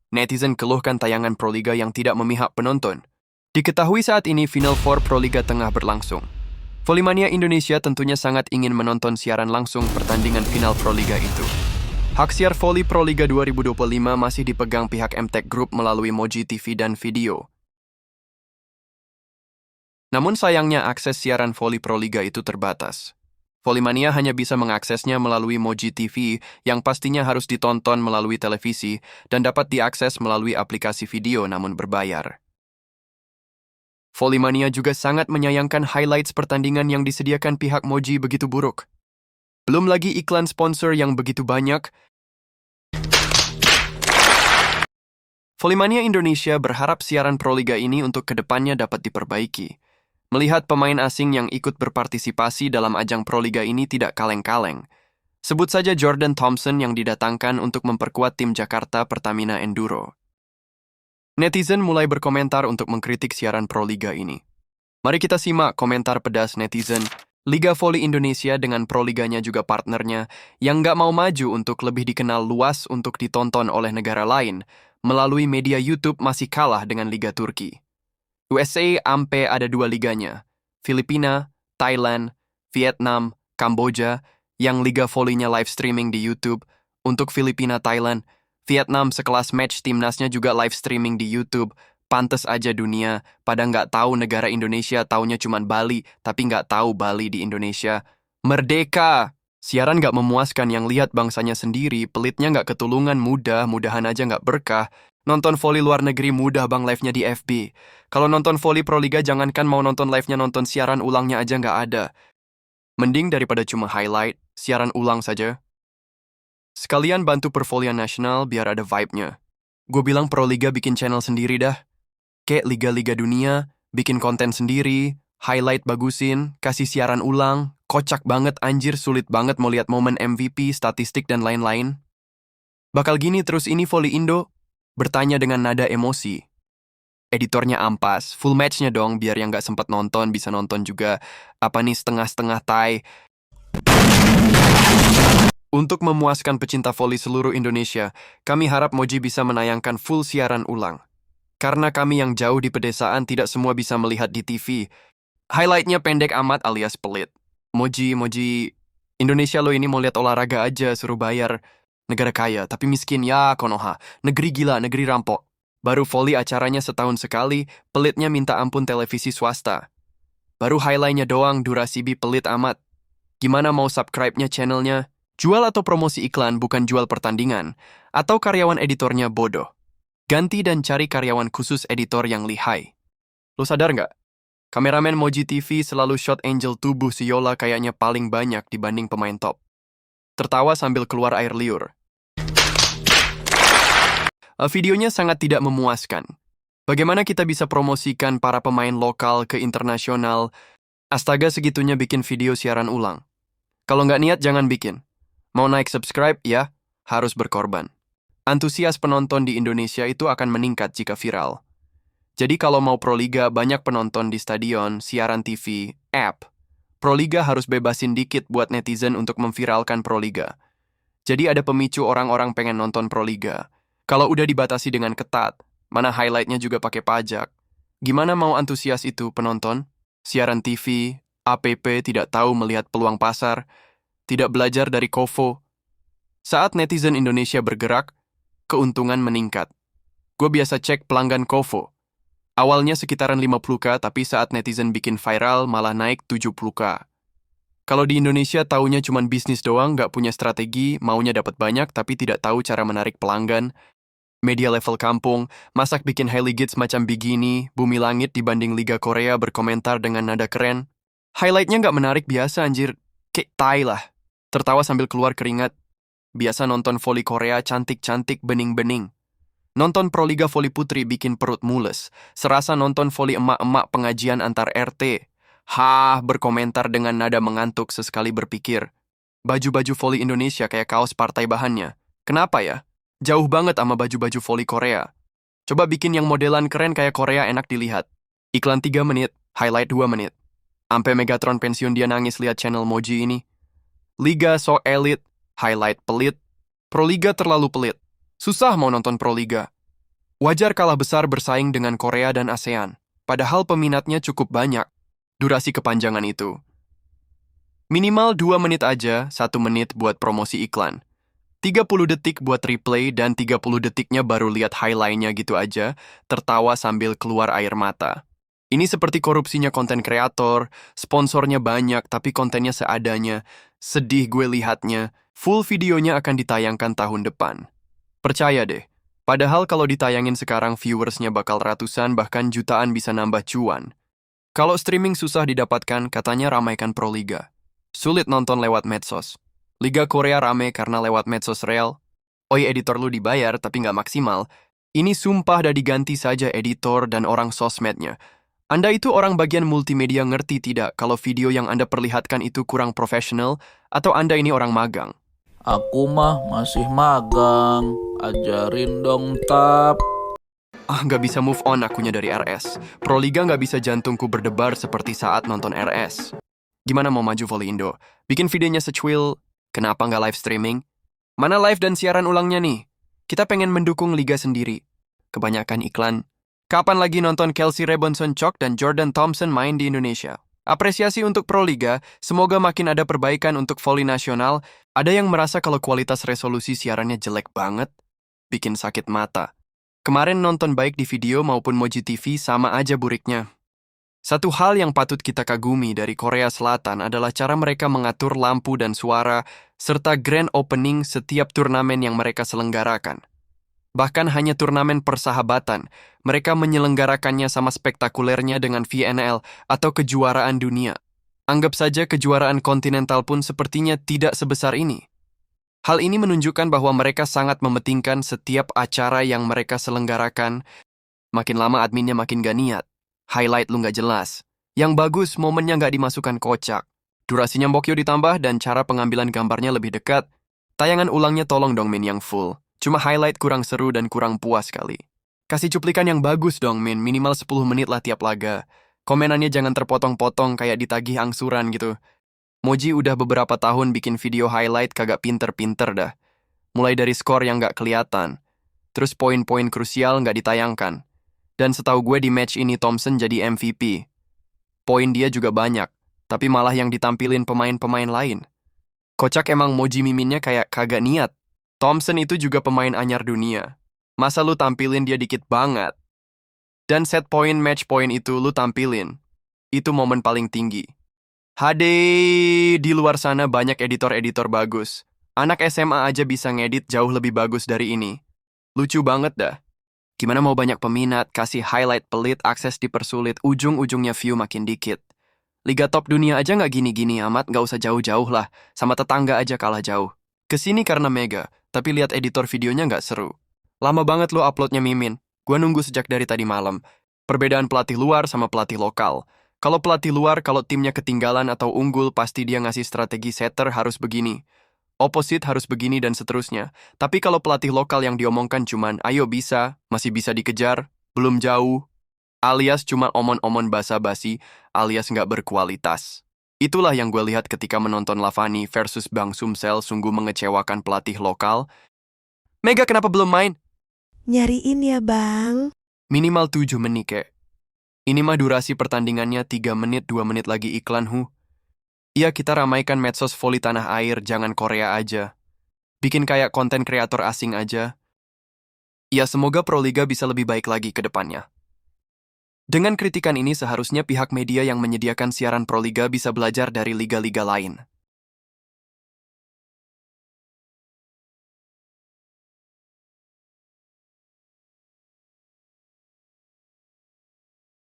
Netizen keluhkan tayangan Proliga yang tidak memihak penonton. Diketahui saat ini Final Four Proliga tengah berlangsung. Volley Indonesia tentunya sangat ingin menonton siaran langsung pertandingan final Proliga itu. Hak siar Volley Proliga 2025 masih dipegang pihak MTech Group melalui Moji TV dan video. Namun sayangnya akses siaran Volley Proliga itu terbatas. Volleymania hanya bisa mengaksesnya melalui Moji TV yang pastinya harus ditonton melalui televisi dan dapat diakses melalui aplikasi video namun berbayar. Volleymania juga sangat menyayangkan highlights pertandingan yang disediakan pihak Moji begitu buruk. Belum lagi iklan sponsor yang begitu banyak. Volleymania Indonesia berharap siaran Proliga ini untuk kedepannya dapat diperbaiki. Melihat pemain asing yang ikut berpartisipasi dalam ajang Proliga ini tidak kaleng-kaleng. Sebut saja Jordan Thompson yang didatangkan untuk memperkuat tim Jakarta Pertamina Enduro. Netizen mulai berkomentar untuk mengkritik siaran Proliga ini. Mari kita simak komentar pedas netizen. Liga Voli Indonesia dengan Proliganya juga partnernya yang nggak mau maju untuk lebih dikenal luas untuk ditonton oleh negara lain melalui media YouTube masih kalah dengan Liga Turki. USA ampe ada 2 liganya, Filipina, Thailand, Vietnam, Kamboja, yang liga volinya live streaming di YouTube. Untuk Filipina, Thailand, Vietnam sekelas match timnasnya juga live streaming di YouTube. Pantes aja dunia, pada nggak tahu negara Indonesia, taunya cuman Bali, tapi nggak tahu Bali di Indonesia. Merdeka! Siaran nggak memuaskan yang lihat bangsanya sendiri, pelitnya nggak ketulungan, mudah-mudahan aja nggak berkah. Nonton voli luar negeri mudah bang live-nya di FB. Kalau nonton voli Proliga jangankan mau nonton live-nya, nonton siaran ulangnya aja nggak ada. Mending daripada cuma highlight, siaran ulang saja. Sekalian bantu pervolian nasional biar ada vibe-nya. Gue bilang Proliga bikin channel sendiri dah. Kayak liga-liga dunia, bikin konten sendiri, highlight bagusin, kasih siaran ulang, kocak banget anjir, sulit banget mau lihat momen MVP, statistik dan lain-lain. Bakal gini terus ini Voli Indo? Bertanya dengan nada emosi. Editornya ampas, full matchnya dong biar yang gak sempat nonton bisa nonton juga. Apa nih setengah-setengah tai. Untuk memuaskan pecinta voli seluruh Indonesia, kami harap Moji bisa menayangkan full siaran ulang. Karena kami yang jauh di pedesaan tidak semua bisa melihat di TV. Highlightnya pendek amat alias pelit. Moji, Indonesia lo ini mau lihat olahraga aja suruh bayar. Negara kaya, tapi miskin ya Konoha. Negeri gila, negeri rampok. Baru voli acaranya setahun sekali, pelitnya minta ampun televisi swasta. Baru highlightnya doang, durasi pelit amat. Gimana mau subscribe-nya channelnya? Jual atau promosi iklan bukan jual pertandingan. Atau karyawan editornya bodoh. Ganti dan cari karyawan khusus editor yang lihai. Lo sadar nggak? Kameramen Moji TV selalu shot angle tubuh si Yola kayaknya paling banyak dibanding pemain top. Tertawa sambil keluar air liur. Videonya sangat tidak memuaskan. Bagaimana kita bisa promosikan para pemain lokal ke internasional? Astaga segitunya bikin video siaran ulang. Kalau nggak niat jangan bikin. Mau naik subscribe ya, harus berkorban. Antusias penonton di Indonesia itu akan meningkat jika viral. Jadi kalau mau Proliga banyak penonton di stadion, siaran TV, app, Proliga harus bebasin dikit buat netizen untuk memviralkan Proliga. Jadi ada pemicu orang-orang pengen nonton Proliga. Kalau udah dibatasi dengan ketat, mana highlightnya juga pakai pajak. Gimana mau antusias itu penonton? Siaran TV, app tidak tahu melihat peluang pasar, tidak belajar dari Kovo. Saat netizen Indonesia bergerak, keuntungan meningkat. Gue biasa cek pelanggan Kovo. Awalnya sekitaran 50k, tapi saat netizen bikin viral malah naik 70k. Kalau di Indonesia taunya cuman bisnis doang, nggak punya strategi, maunya dapat banyak tapi tidak tahu cara menarik pelanggan. Media level kampung, masak bikin highlights macam begini, bumi langit dibanding Liga Korea berkomentar dengan nada keren. Highlightnya nggak menarik biasa anjir, kayak tai lah. Tertawa sambil keluar keringat. Biasa nonton voli Korea cantik-cantik bening-bening. Nonton Proliga voli putri bikin perut mules. Serasa nonton voli emak-emak pengajian antar RT. Berkomentar dengan nada mengantuk sesekali berpikir. Baju-baju voli Indonesia kayak kaos partai bahannya. Kenapa ya? Jauh banget sama baju-baju voli Korea. Coba bikin yang modelan keren kayak Korea enak dilihat. Iklan 3 menit, highlight 2 menit. Ampe Megatron pensiun dia nangis lihat channel Moji ini. Liga so elit, highlight pelit. Proliga terlalu pelit. Susah mau nonton Proliga. Wajar kalah besar bersaing dengan Korea dan ASEAN, padahal peminatnya cukup banyak. Durasi kepanjangan itu. Minimal 2 menit aja, 1 menit buat promosi iklan. 30 detik buat replay dan 30 detiknya baru lihat highlight-nya gitu aja, tertawa sambil keluar air mata. Ini seperti korupsinya konten kreator, sponsornya banyak tapi kontennya seadanya. Sedih gue lihatnya, full videonya akan ditayangkan tahun depan. Percaya deh, padahal kalau ditayangin sekarang viewersnya bakal ratusan bahkan jutaan bisa nambah cuan. Kalau streaming susah didapatkan, katanya ramaikan Proliga. Sulit nonton lewat medsos. Liga Korea rame karena lewat medsos real. Oi, editor lu dibayar tapi nggak maksimal. Ini sumpah dah diganti saja editor dan orang sosmednya. Anda itu orang bagian multimedia ngerti tidak kalau video yang Anda perlihatkan itu kurang profesional atau Anda ini orang magang? Aku mah masih magang, ajarin dong tap. Nggak bisa move on akunya dari RS. Proliga nggak bisa jantungku berdebar seperti saat nonton RS. Gimana mau maju volley Indo? Bikin videonya secuil, kenapa nggak live streaming? Mana live dan siaran ulangnya nih? Kita pengen mendukung liga sendiri. Kebanyakan iklan. Kapan lagi nonton Kelsey Rebonson-Chok dan Jordan Thompson main di Indonesia? Apresiasi untuk Proliga, semoga makin ada perbaikan untuk volley nasional. Ada yang merasa kalau kualitas resolusi siarannya jelek banget, bikin sakit mata. Kemarin nonton baik di video maupun Moji TV sama aja buriknya. Satu hal yang patut kita kagumi dari Korea Selatan adalah cara mereka mengatur lampu dan suara, serta grand opening setiap turnamen yang mereka selenggarakan. Bahkan hanya turnamen persahabatan, mereka menyelenggarakannya sama spektakulernya dengan VNL atau kejuaraan dunia. Anggap saja kejuaraan kontinental pun sepertinya tidak sebesar ini. Hal ini menunjukkan bahwa mereka sangat mementingkan setiap acara yang mereka selenggarakan. Makin lama adminnya makin gak niat. Highlight lu nggak jelas. Yang bagus, momennya nggak dimasukkan kocak. Durasinya mbokyo ditambah dan cara pengambilan gambarnya lebih dekat. Tayangan ulangnya tolong dong Min yang full. Cuma highlight kurang seru dan kurang puas kali. Kasih cuplikan yang bagus dong Min, minimal 10 menit lah tiap laga. Komenannya jangan terpotong-potong kayak ditagih angsuran gitu. Moji udah beberapa tahun bikin video highlight kagak pinter-pinter dah. Mulai dari skor yang nggak kelihatan. Terus poin-poin krusial nggak ditayangkan. Dan setahu gue di match ini Thompson jadi MVP. Poin dia juga banyak, tapi malah yang ditampilin pemain-pemain lain. Kocak emang Moji miminnya kayak kagak niat. Thompson itu juga pemain anyar dunia. Masa lu tampilin dia dikit banget? Dan set point match point itu lu tampilin. Itu momen paling tinggi. Di luar sana banyak editor-editor bagus. Anak SMA aja bisa ngedit jauh lebih bagus dari ini. Lucu banget dah. Gimana mau banyak peminat, kasih highlight pelit, akses dipersulit, ujung-ujungnya view makin dikit. Liga top dunia aja nggak gini-gini amat, nggak usah jauh-jauh lah. Sama tetangga aja kalah jauh. Kesini karena Mega, tapi lihat editor videonya nggak seru. Lama banget lo uploadnya Mimin. Gua nunggu sejak dari tadi malam. Perbedaan pelatih luar sama pelatih lokal. Kalau pelatih luar, kalau timnya ketinggalan atau unggul, pasti dia ngasih strategi setter harus begini. Opposite harus begini dan seterusnya. Tapi kalau pelatih lokal yang diomongkan cuman, ayo bisa, masih bisa dikejar, belum jauh, alias cuma omon-omon basa-basi, alias nggak berkualitas. Itulah yang gue lihat ketika menonton Lavani versus Bang Sumsel sungguh mengecewakan pelatih lokal. Mega kenapa belum main? Nyariin ya bang. Minimal 7 menit kek. Ini mah durasi pertandingannya 3 menit, 2 menit lagi iklan Iya, kita ramaikan medsos volley tanah air, jangan Korea aja. Bikin kayak konten kreator asing aja. Ya, semoga Proliga bisa lebih baik lagi ke depannya. Dengan kritikan ini seharusnya pihak media yang menyediakan siaran Proliga bisa belajar dari liga-liga lain.